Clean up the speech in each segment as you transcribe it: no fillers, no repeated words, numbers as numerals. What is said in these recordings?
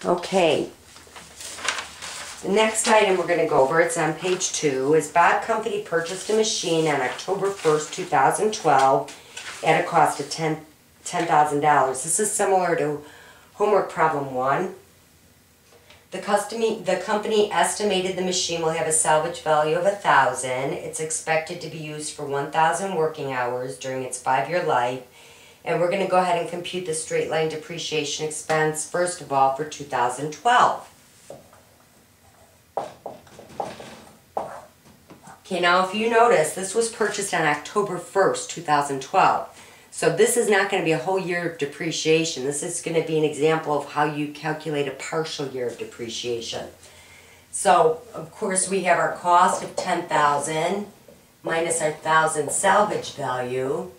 Okay. The next item we're going to go over, it's on page 2, is Bob Company purchased a machine on October 1st, 2012 at a cost of $10,000. This is similar to homework problem 1. The company estimated the machine will have a salvage value of $1,000. It's expected to be used for 1,000 working hours during its 5-year life. And we're going to go ahead and compute the straight line depreciation expense, first of all, for 2012. Okay, now if you notice, this was purchased on October 1st, 2012. So this is not going to be a whole year of depreciation. This is going to be an example of how you calculate a partial year of depreciation. So, of course, we have our cost of $10,000 minus our $1,000 salvage value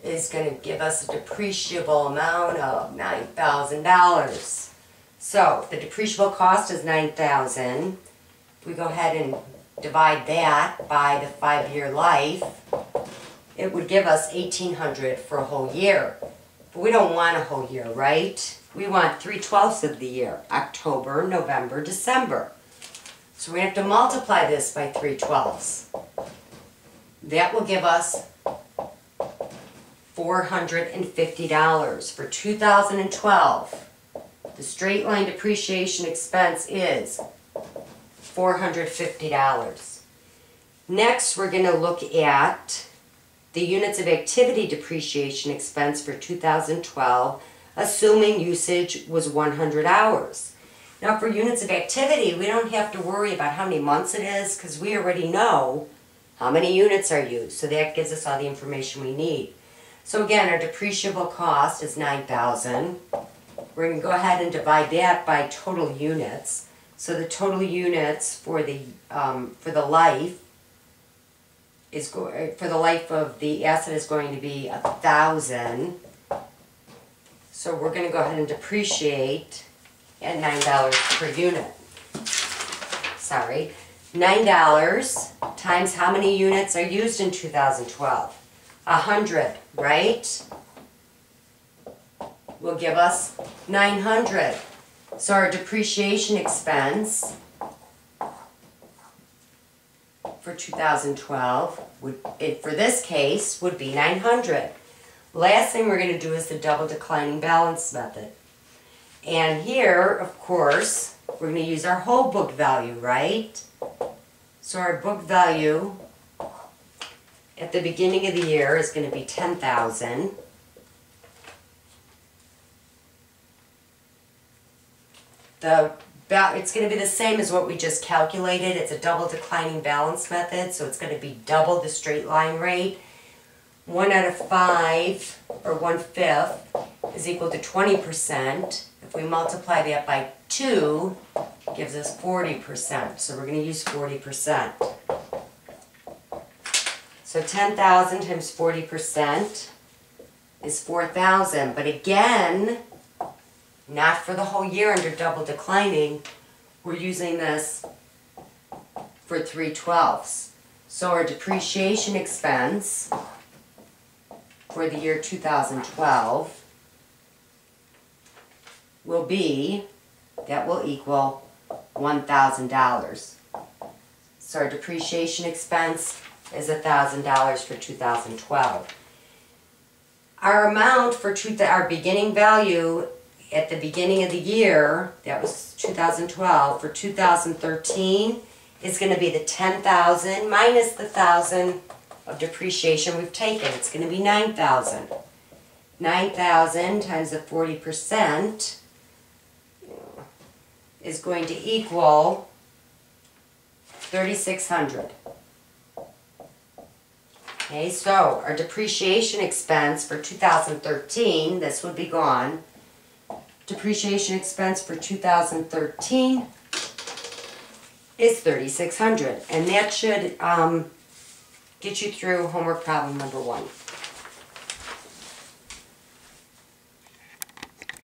is going to give us a depreciable amount of $9,000. So, the depreciable cost is $9,000. If we go ahead and divide that by the 5-year life, it would give us $1,800 for a whole year. But we don't want a whole year, right? We want 3/12 of the year, October, November, December. So we have to multiply this by 3/12. That will give us $450 for 2012. The straight line depreciation expense is $450. Next, we're going to look at the units of activity depreciation expense for 2012, assuming usage was 100 hours. Now for units of activity, we don't have to worry about how many months it is because we already know how many units are used. So that gives us all the information we need. So again, our depreciable cost is $9,000. We're going to go ahead and divide that by total units. So the total units for the life of the asset is going to be 1,000. So we're going to go ahead and depreciate at $9 per unit. Sorry, $9 times how many units are used in 2012? 100, right? Will give us 900. So our depreciation expense for 2012 for this case would be 900. Last thing we're going to do is the double declining balance method. And here, of course, we're going to use our whole book value, right? So our book value at the beginning of the year is going to be $10,000. It's going to be the same as what we just calculated. It's a double declining balance method, so it's going to be double the straight line rate. 1 out of 5, or 1/5, is equal to 20%. If we multiply that by 2, it gives us 40%. So we're going to use 40%. So 10,000 times 40% is 4,000. But again, not for the whole year under double declining. We're using this for 3/12. So our depreciation expense for the year 2012 will be, that will equal $1,000. So our depreciation expense is $1,000 for 2012. Our amount for our beginning value at the beginning of the year, that was 2012, for 2013 is going to be the 10,000 minus the 1,000 of depreciation we've taken. It's going to be 9,000. 9,000 times the 40% is going to equal 3,600. Okay, so our depreciation expense for 2013, this would be gone. Depreciation expense for 2013 is 3,600, and that should get you through homework problem number 1.